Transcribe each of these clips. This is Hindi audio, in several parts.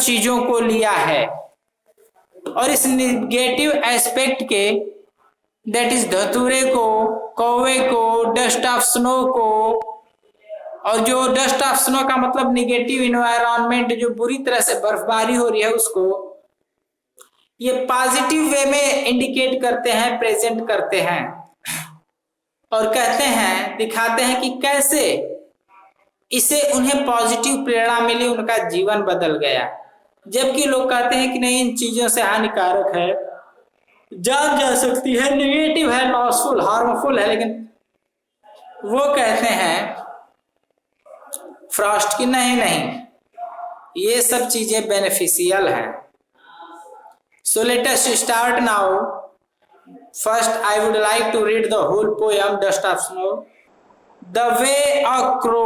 चीजों को लिया है और इस निगेटिव एस्पेक्ट के, दैट इज धतूरे को, कौवे को, डस्ट ऑफ स्नो को, और जो डस्ट ऑफ स्नो का मतलब निगेटिव इन्वायरमेंट, जो बुरी तरह से बर्फबारी हो रही है उसको, ये पॉजिटिव वे में इंडिकेट करते हैं, प्रेजेंट करते हैं और कहते हैं, दिखाते हैं कि कैसे इसे उन्हें पॉजिटिव प्रेरणा मिली, उनका जीवन बदल गया। जबकि लोग कहते हैं कि नहीं, इन चीजों से हानिकारक है, जान जा सकती है, नेगेटिव है, लॉसफुल, हार्मफुल है, लेकिन वो कहते हैं फ्रॉस्ट की नहीं नहीं, ये सब चीजें बेनिफिशियल है। So let us start now. First I would like to read the whole poem dust of snow. The way a crow,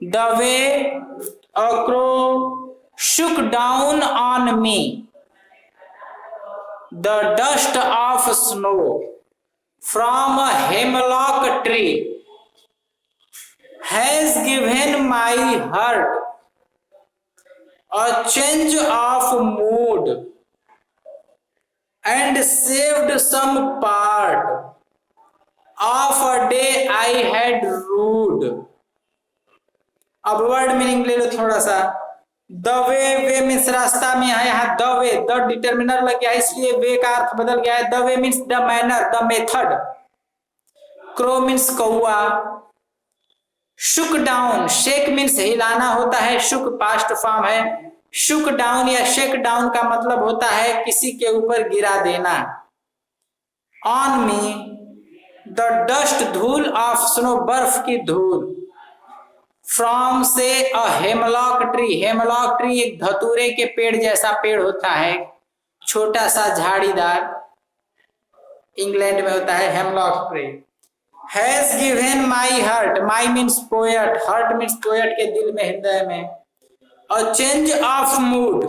the way a crow shook down on me the dust of snow from a hemlock tree has given my heart a change of mood and saved some part of a day I had rued। अब वर्ड मीनिंग ले लो थोड़ा सा। द वे मीन्स रास्ता में है, यहाँ द वे, द डिटर्मिनर लग गया है इसलिए वे का अर्थ बदल गया है। The way means the manner, the method. Crow means कौआ। शुक डाउन, शेक मीन्स हिलाना होता है, शुक पास्ट फॉर्म है। शुक डाउन या शेक डाउन का मतलब होता है किसी के ऊपर गिरा देना। ऑन मी द डस्ट, धूल, ऑफ स्नो, बर्फ की धूल। फ्रॉम से a hemlock tree, hemlock tree एक धतूरे के पेड़ जैसा पेड़ होता है, छोटा सा झाड़ीदार, इंग्लैंड में होता है hemlock tree. Has given my heart, my means poet, heart means poet के दिल में, हृदय में। और चेंज ऑफ मूड,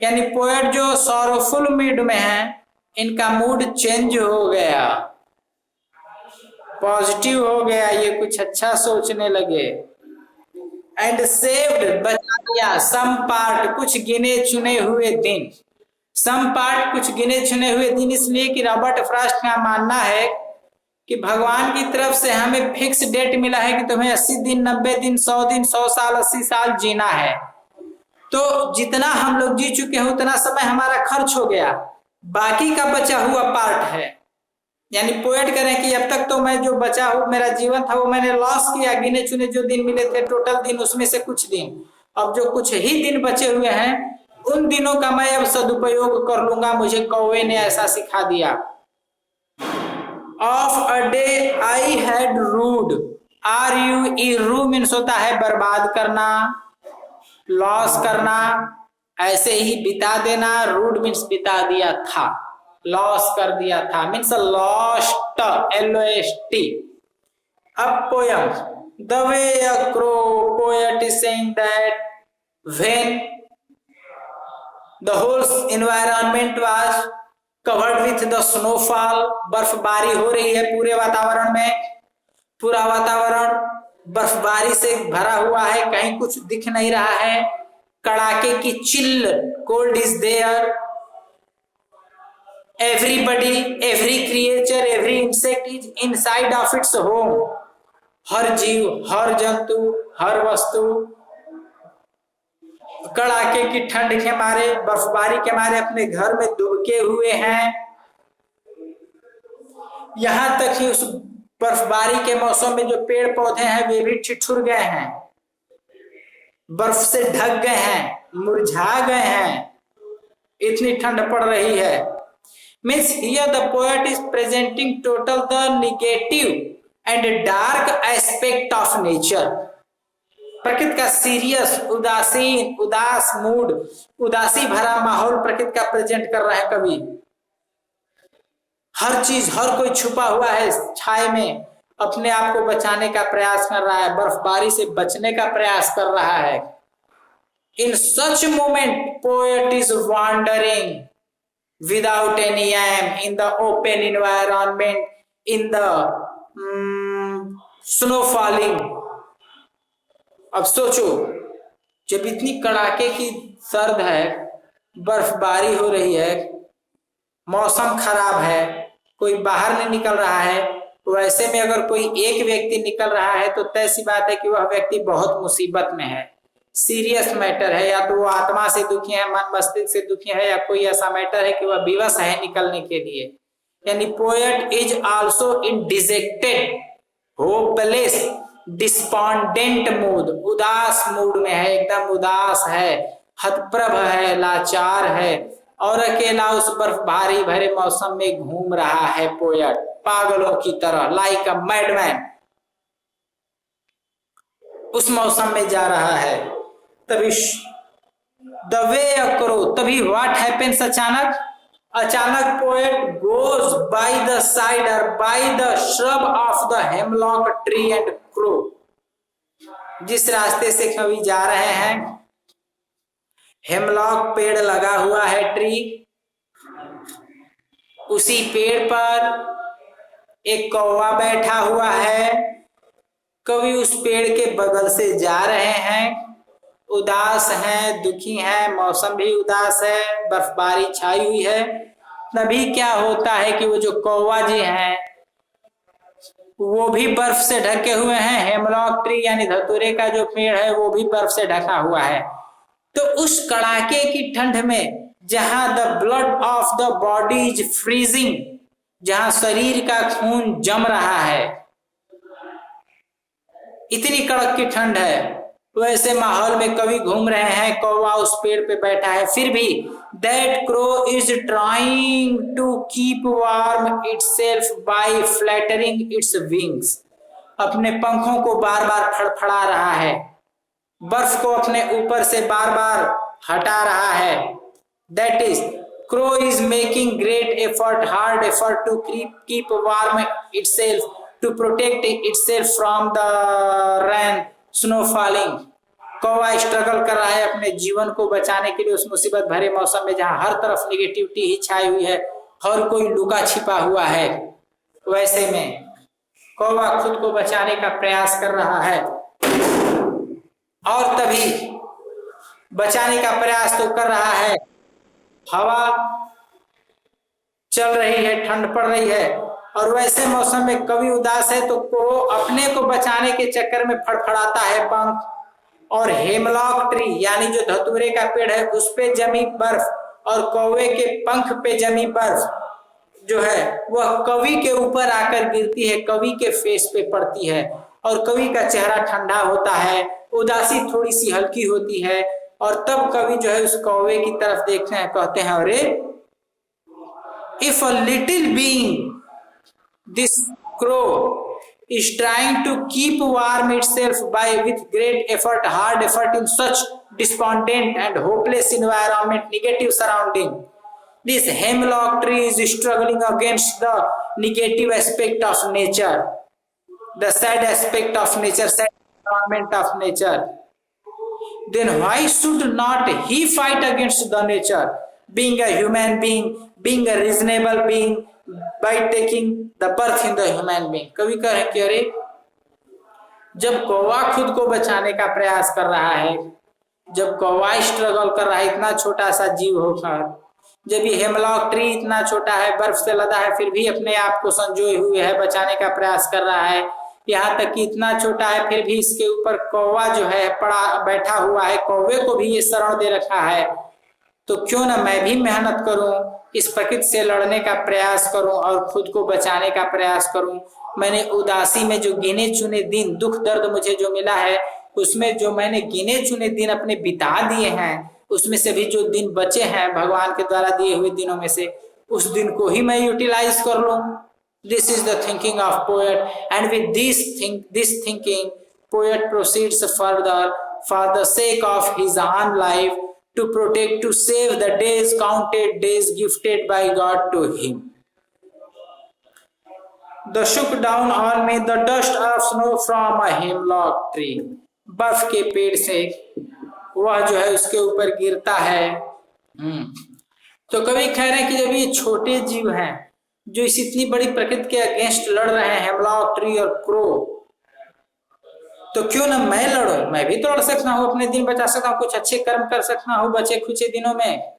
यानी पोएट जो सॉरोफुल मूड में है, इनका मूड चेंज हो गया, पॉजिटिव हो गया, ये कुछ अच्छा सोचने लगे। एंड सेव्ड, बचा दिया, सम पार्ट, कुछ गिने चुने हुए दिन। सम पार्ट, कुछ गिने चुने हुए दिन, इसलिए कि रॉबर्ट फ्रॉस्ट का मानना है कि भगवान की तरफ से हमें फिक्स डेट मिला है कि तुम्हें 80 दिन, 90 दिन, 100 दिन, 100 साल, 80 साल जीना है। तो जितना हम लोग जी चुके हैं उतना समय हमारा खर्च हो गया, बाकी का बचा हुआ पार्ट है। यानी पोएट करें कि अब तक तो मैं जो बचा हुआ मेरा जीवन था वो मैंने लॉस किया, गिने चुने जो दिन मिले थे टोटल दिन, उसमें से कुछ दिन, अब जो कुछ ही दिन बचे हुए हैं उन दिनों का मैं अब सदुपयोग कर लूंगा, मुझे कौवे ने ऐसा सिखा दिया। Of a day I had rued, R U E, rue means होता है बर्बाद करना, लॉस करना, ऐसे ही बिता देना। रूड मीन्स बिता दिया था, लॉस कर दिया था, मीन्स लॉस्ट, LOST। अब poem, the way a crow, poet is saying that when the whole environment was covered with the snowfall, बर्फबारी हो रही है पूरे वातावरण में, पूरा वातावरण बर्फबारी से भरा हुआ है, कहीं कुछ दिख नहीं रहा है, कड़ाके की chill, cold is there. Everybody, every creature, every insect is inside of its home। हर जीव, हर जंतु, हर वस्तु कड़ाके की ठंड के मारे, बर्फबारी के मारे अपने घर में दुबके हुए हैं। यहां तक कि उस बर्फबारी के मौसम में जो पेड़ पौधे हैं वे भी ठिठुर गए हैं, बर्फ से ढक गए हैं, मुरझा गए हैं, इतनी ठंड पड़ रही है। Means here the poet is presenting total the negative and dark aspect of nature। प्रकृति का सीरियस, उदासीन, उदास मूड, उदासी भरा माहौल प्रकृति का प्रेजेंट कर रहा है कवि। हर चीज, हर कोई छुपा हुआ है छाए में, अपने आप को बचाने का प्रयास कर रहा है, बर्फबारी से बचने का प्रयास कर रहा है। In such moment poet is wandering without any aim in the open environment, in the snow falling। अब सोचो जब इतनी कड़ाके की सर्द है, बर्फबारी हो रही है, मौसम खराब है, कोई बाहर नहीं निकल रहा है, तो ऐसे में अगर कोई एक व्यक्ति निकल रहा है तो तय सी बात है कि वह व्यक्ति बहुत मुसीबत में है, सीरियस मैटर है, या तो वो आत्मा से दुखी है, मन मस्तिष्क से दुखी है, या कोई ऐसा मैटर है कि वह विवश है निकलने के लिए। यानी poet is also in dejected, hopeless, despondent mood, उदास मूड में है, एकदम उदास है, हतप्रभ है, लाचार है, और अकेला उस बर्फबारी भरे मौसम में घूम रहा है पोएट, पागलों की तरह, लाइक अ मैडमैन, उस मौसम में जा रहा है। तभी द वे अक्रो, तभी व्हाट हैपेंस, अचानक poet goes by the side और by the shrub of the hemlock tree and crow, जिस रास्ते से कवि जा रहे हैं, हेमलॉक पेड़ लगा हुआ है, ट्री, उसी पेड़ पर एक कौवा बैठा हुआ है। कवि उस पेड़ के बगल से जा रहे हैं, उदास हैं, दुखी हैं, मौसम भी उदास है, बर्फबारी छाई हुई है। तभी क्या होता है कि वो जो कौवा जी हैं वो भी बर्फ से ढके हुए हैं, हेमलॉक ट्री यानी धतूरे का जो पेड़ है वो भी बर्फ से ढका हुआ है। तो उस कड़ाके की ठंड में जहां the blood of the body is freezing, जहां शरीर का खून जम रहा है, इतनी कड़क की ठंड है, वैसे माहौल में कवि घूम रहे हैं, कौवा उस पेड़ पे बैठा है, फिर भी that crow is trying to keep warm itself by flattering its wings, अपने पंखों को बार बार फड़फड़ा रहा है, बर्फ को अपने ऊपर से बार बार हटा रहा है। That is crow is making great effort, hard effort to keep warm itself, to protect itself from the rain snow falling. कौवा स्ट्रगल कर रहा है अपने जीवन को बचाने के लिए उस मुसीबत भरे मौसम में जहां हर तरफ निगेटिविटी ही छाई हुई है, हर कोई लुका छिपा हुआ है। वैसे में कौवा खुद को बचाने का प्रयास कर रहा है, और तभी बचाने का प्रयास तो कर रहा है, हवा चल रही है, ठंड पड़ रही है, और वैसे मौसम में कवि उदास है तो अपने को बचाने के चक्कर में फड़फड़ाता है पंख, और हेमलॉक ट्री यानी जो धतूरे का पेड़ है उस पे जमी बर्फ और कौवे के पंख पे जमी बर्फ जो है वह कवि के ऊपर आकर गिरती है, कवि के फेस पे पड़ती है, और कवि का चेहरा ठंडा होता है, उदासी थोड़ी सी हल्की होती है, और तब कवि जो है उस कौवे की तरफ देखते हैं, कहते हैं अरे if a little being this crow is trying to keep warm itself by with great effort, hard effort in such despondent and hopeless environment, negative surrounding, this hemlock tree is struggling against the negative aspect of nature, the sad aspect of nature, sad environment of nature. Then why should not he fight against the nature, being a human being, being a reasonable being, by taking the birth in the human being? कवि कह रहे कि अरे जब कौवा खुद को बचाने का प्रयास कर रहा है, जब कौवा स्ट्रगल कर रहा है इतना छोटा सा जीव होकर, जब ये हेमलॉक ट्री इतना छोटा है, बर्फ से लदा है, फिर भी अपने आप को संजोए हुए है, बचाने का प्रयास कर रहा है, यहाँ तक कि इतना छोटा है फिर भी इसके ऊपर कौवा जो है पड़ा बैठा हुआ है, कौवे को भी ये शरण दे रखा है, तो क्यों ना मैं भी मेहनत करूं, इस प्रकृति से लड़ने का प्रयास करूं और खुद को बचाने का प्रयास करूं। मैंने उदासी में जो गिने चुने दिन, दुख दर्द मुझे जो मिला है, उसमें जो मैंने गिने चुने दिन अपने बिता दिए हैं, उसमें से भी जो दिन बचे हैं भगवान के द्वारा दिए हुए दिनों में से, उस दिन को ही मैं यूटिलाइज कर लूं। This is the thinking of poet, and with this thinking poet proceeds further for the sake of his on life, to protect, to save the days, counted days gifted by God to him. The shook down on me the dust of snow from a hemlock tree. बर्फ के पेड़ से वह जो है उसके ऊपर गिरता है। तो कवि कह रहे हैं कि जब ये छोटे जीव हैं जो इस इतनी बड़ी प्रकृति के अगेंस्ट लड़ रहे हैं, हेमलॉक ट्री और क्रो, तो क्यों ना मैं लड़ूं, मैं भी तो लड़ सकता हूँ, अपने दिन बचा सकता हूँ, कुछ अच्छे कर्म कर सकता हूँ बचे खुचे दिनों में।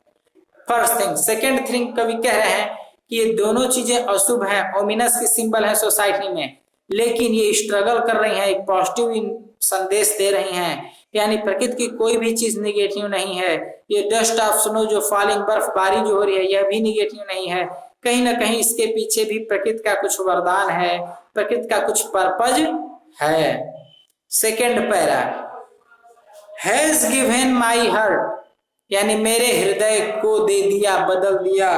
First thing. सेकेंड थिंग, कवि कह रहे हैं कि ये दोनों चीजें अशुभ हैं, ओमिनस की सिंबल है सोसाइटी में, लेकिन ये स्ट्रगल कर रही हैं, एक पॉजिटिव संदेश दे रही हैं। यानी प्रकृति की कोई भी चीज निगेटिव नहीं है। ये डस्ट ऑफ स्नो जो फॉलिंग, बर्फबारी जो हो रही है, यह भी निगेटिव नहीं है। कहीं ना कहीं इसके पीछे भी प्रकृति का कुछ वरदान है, प्रकृति का कुछ पर्पज है। Second para, has given my heart, यानी मेरे हृदय को दे दिया, बदल दिया।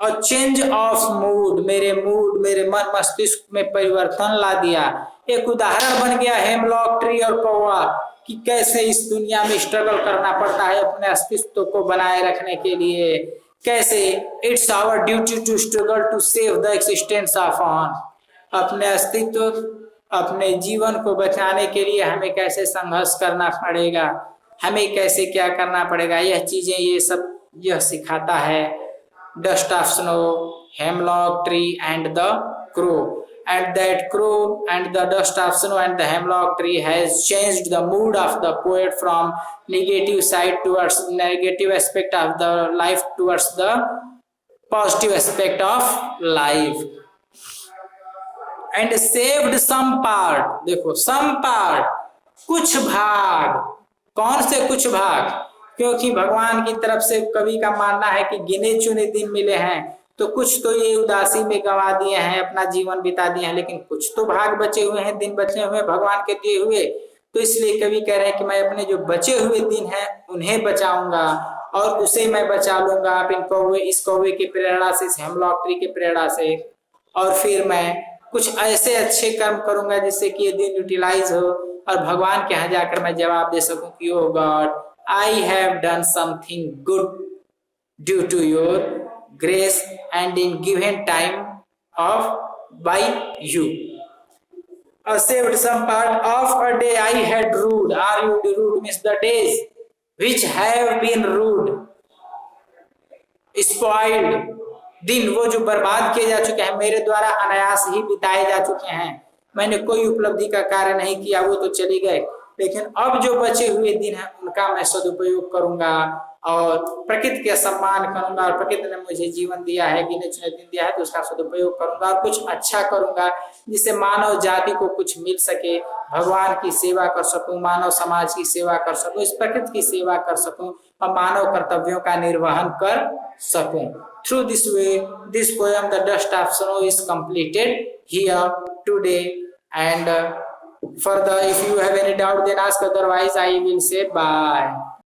और चेंज ऑफ मूड, मेरे मूड, मेरे मन मस्तिष्क में परिवर्तन ला दिया। एक उदाहरण बन गया हेमलॉक ट्री और कौवा कि कैसे इस दुनिया में स्ट्रगल करना पड़ता है अपने अस्तित्व को बनाए रखने के लिए। कैसे it's our duty to struggle to save the existence of on, अपने अस्तित्व, अपने जीवन को बचाने के लिए हमें कैसे संघर्ष करना पड़ेगा, हमें कैसे क्या करना पड़ेगा, यह चीजें, ये सब यह सिखाता है dust of snow, hemlock tree and the crow. And that crow and the dust of snow and the hemlock tree has changed the mood of the poet from negative side towards negative aspect of the life towards the positive aspect of life. And saved some part, देखो some part, कुछ भाग। कौन से कुछ भाग? क्योंकि भगवान की तरफ से कवि का मानना है कि गिने चुने दिन मिले हैं, तो कुछ तो ये उदासी में गंवा दिए हैं, अपना जीवन बिता दिए हैं, लेकिन कुछ तो भाग बचे हुए हैं, दिन बचे हुए भगवान के दिए हुए। तो इसलिए कवि कह रहे हैं कि मैं अपने जो बचे हुए दिन हैं उन्हें बचाऊंगा और उसे मैं बचा लूंगा आप इन कौवे, इस कौवे की प्रेरणा से, इस हेमलॉक ट्री की प्रेरणा से। और फिर मैं कुछ ऐसे अच्छे कर्म करूंगा जिससे कि ये दिन यूटिलाइज हो और भगवान के यहाँ जाकर मैं जवाब दे सकूं कि O God, I have done something good due to your grace and in given time of by you. Saved some part of a day I had rude. Are you rude means the days which have been rude, spoiled, दिन वो जो बर्बाद किए जा चुके हैं, मेरे द्वारा अनायास ही बिताए जा चुके हैं, मैंने कोई उपलब्धि का कार्य नहीं किया, वो तो चली गए, लेकिन अब जो बचे हुए दिन हैं उनका मैं सदुपयोग करूंगा और प्रकृति का सम्मान करूंगा। और प्रकृति ने मुझे जीवन दिया है, गिने चुने दिन दिया है, तो उसका सदुपयोग करूंगा और कुछ अच्छा करूंगा जिससे मानव जाति को कुछ मिल सके, भगवान की सेवा कर सकूं, मानव समाज की सेवा कर सकूं, इस प्रकृति की सेवा कर सकूं और मानव कर्तव्यों का निर्वहन कर सकूं। Through this way this poem the dust of snow is completed here today and further if you have any doubt then ask, otherwise I will say bye.